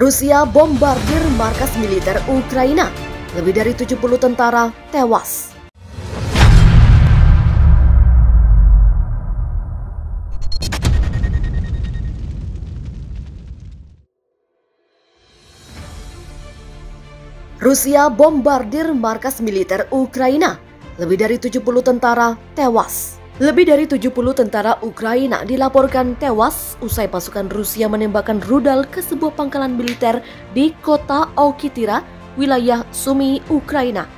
Rusia bombardir markas militer Ukraina. Lebih dari 70 tentara tewas. Rusia bombardir markas militer Ukraina. Lebih dari 70 tentara tewas. Lebih dari 70 tentara Ukraina dilaporkan tewas usai pasukan Rusia menembakkan rudal ke sebuah pangkalan militer di kota Oktyabr, wilayah Sumy, Ukraina.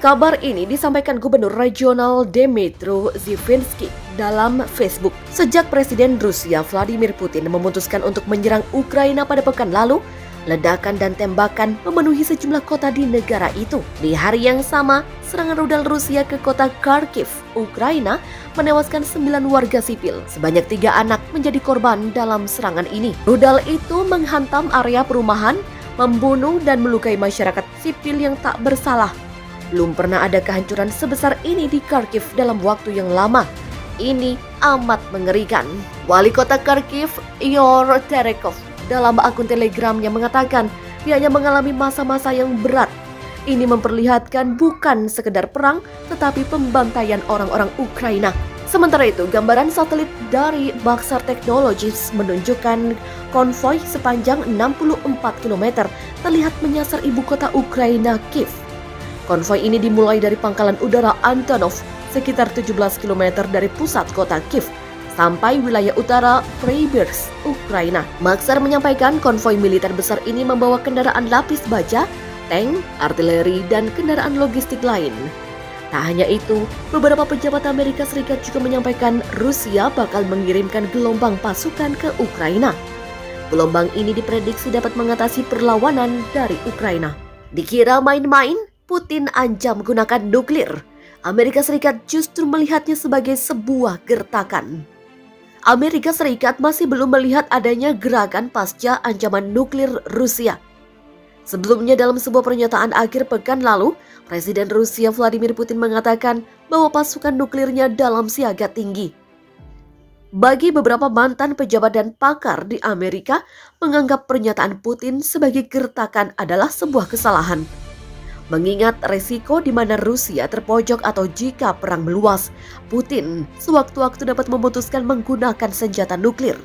Kabar ini disampaikan Gubernur Regional Dmytro Zhivensky dalam Facebook. Sejak Presiden Rusia Vladimir Putin memutuskan untuk menyerang Ukraina pada pekan lalu, ledakan dan tembakan memenuhi sejumlah kota di negara itu. Di hari yang sama, serangan rudal Rusia ke kota Kharkiv, Ukraina, menewaskan 9 warga sipil. Sebanyak 3 anak menjadi korban dalam serangan ini. Rudal itu menghantam area perumahan, membunuh dan melukai masyarakat sipil yang tak bersalah. Belum pernah ada kehancuran sebesar ini di Kharkiv dalam waktu yang lama. Ini amat mengerikan. Wali kota Kharkiv, Igor Terekhov, dalam akun Telegramnya mengatakan pihaknya mengalami masa-masa yang berat. Ini memperlihatkan bukan sekedar perang, tetapi pembantaian orang-orang Ukraina. Sementara itu, gambaran satelit dari Maxar Technologies menunjukkan konvoi sepanjang 64 km terlihat menyasar ibu kota Ukraina, Kiev. Konvoi ini dimulai dari pangkalan udara Antonov, sekitar 17 km dari pusat kota Kiev, sampai wilayah utara Freiburg, Ukraina. Maxar menyampaikan konvoi militer besar ini membawa kendaraan lapis baja, tank, artileri, dan kendaraan logistik lain. Tak hanya itu, beberapa pejabat Amerika Serikat juga menyampaikan Rusia bakal mengirimkan gelombang pasukan ke Ukraina. Gelombang ini diprediksi dapat mengatasi perlawanan dari Ukraina. Dikira main-main, Putin ancam menggunakan nuklir. Amerika Serikat justru melihatnya sebagai sebuah gertakan. Amerika Serikat masih belum melihat adanya gerakan pasca ancaman nuklir Rusia. Sebelumnya dalam sebuah pernyataan akhir pekan lalu, Presiden Rusia Vladimir Putin mengatakan bahwa pasukan nuklirnya dalam siaga tinggi. Bagi beberapa mantan pejabat dan pakar di Amerika, menganggap pernyataan Putin sebagai gertakan adalah sebuah kesalahan. Mengingat resiko di mana Rusia terpojok atau jika perang meluas, Putin sewaktu-waktu dapat memutuskan menggunakan senjata nuklir.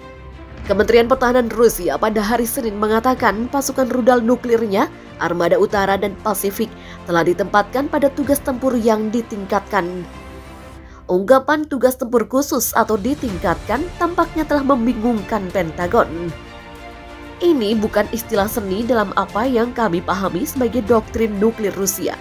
Kementerian Pertahanan Rusia pada hari Senin mengatakan pasukan rudal nuklirnya, Armada Utara dan Pasifik, telah ditempatkan pada tugas tempur yang ditingkatkan. Ungkapan tugas tempur khusus atau ditingkatkan tampaknya telah membingungkan Pentagon. Ini bukan istilah seni dalam apa yang kami pahami sebagai doktrin nuklir Rusia.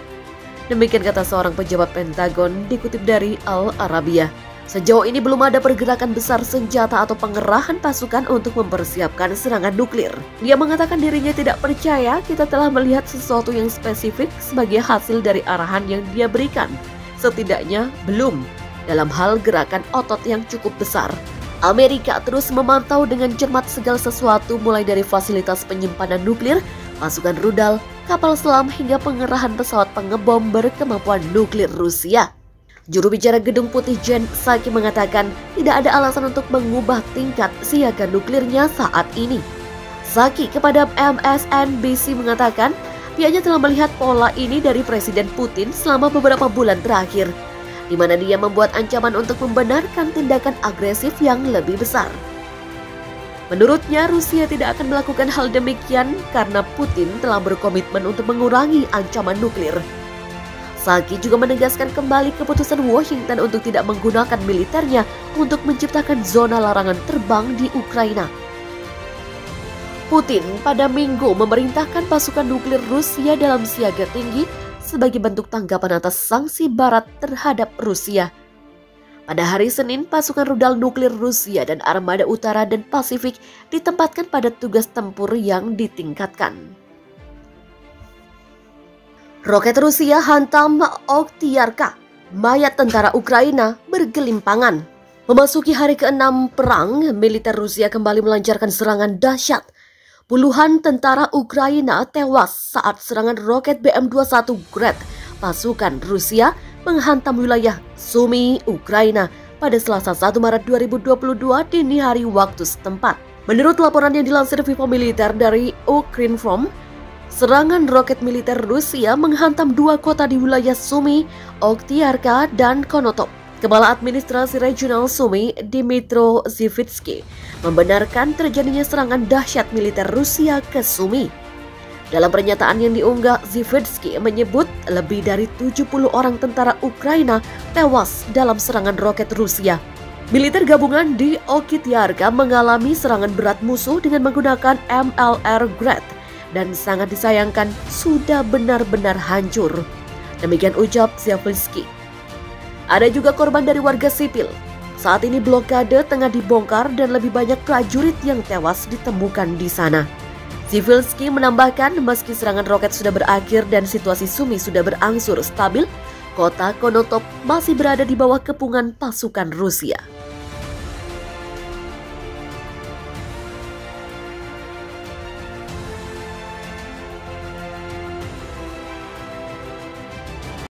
Demikian kata seorang pejabat Pentagon dikutip dari Al Arabiya. Sejauh ini belum ada pergerakan besar senjata atau pengerahan pasukan untuk mempersiapkan serangan nuklir. Dia mengatakan dirinya tidak percaya kita telah melihat sesuatu yang spesifik sebagai hasil dari arahan yang dia berikan. Setidaknya belum dalam hal gerakan otot yang cukup besar. Amerika terus memantau dengan cermat segala sesuatu mulai dari fasilitas penyimpanan nuklir, pasukan rudal, kapal selam hingga pengerahan pesawat pengebom berkemampuan nuklir Rusia. Juru bicara Gedung Putih Jen Psaki mengatakan tidak ada alasan untuk mengubah tingkat siaga nuklirnya saat ini. Psaki kepada MSNBC mengatakan pihaknya telah melihat pola ini dari Presiden Putin selama beberapa bulan terakhir, di mana dia membuat ancaman untuk membenarkan tindakan agresif yang lebih besar. Menurutnya, Rusia tidak akan melakukan hal demikian karena Putin telah berkomitmen untuk mengurangi ancaman nuklir. Psaki juga menegaskan kembali keputusan Washington untuk tidak menggunakan militernya untuk menciptakan zona larangan terbang di Ukraina. Putin pada Minggu memerintahkan pasukan nuklir Rusia dalam siaga tinggi sebagai bentuk tanggapan atas sanksi Barat terhadap Rusia. Pada hari Senin, pasukan rudal nuklir Rusia dan Armada Utara dan Pasifik ditempatkan pada tugas tempur yang ditingkatkan. Roket Rusia hantam Oktyabr, mayat tentara Ukraina bergelimpangan. Memasuki hari ke-6 perang, militer Rusia kembali melancarkan serangan dahsyat. Puluhan tentara Ukraina tewas saat serangan roket BM-21 Grad pasukan Rusia menghantam wilayah Sumy, Ukraina pada Selasa 1 Maret 2022 dini hari waktu setempat. Menurut laporan yang dilansir Viva Militer dari Ukrinform, serangan roket militer Rusia menghantam dua kota di wilayah Sumy, Oktyarka, dan Konotop. Kepala Administrasi Regional Sumy, Dmytro Zhivitsky, membenarkan terjadinya serangan dahsyat militer Rusia ke Sumy. Dalam pernyataan yang diunggah, Zhivitsky menyebut lebih dari 70 orang tentara Ukraina tewas dalam serangan roket Rusia. Militer gabungan di Oktyarka mengalami serangan berat musuh dengan menggunakan MLR Grad dan sangat disayangkan sudah benar-benar hancur. Demikian ucap Zhivitsky. Ada juga korban dari warga sipil. Saat ini blokade tengah dibongkar dan lebih banyak prajurit yang tewas ditemukan di sana. Zhivitsky menambahkan meski serangan roket sudah berakhir dan situasi Sumy sudah berangsur stabil, kota Konotop masih berada di bawah kepungan pasukan Rusia.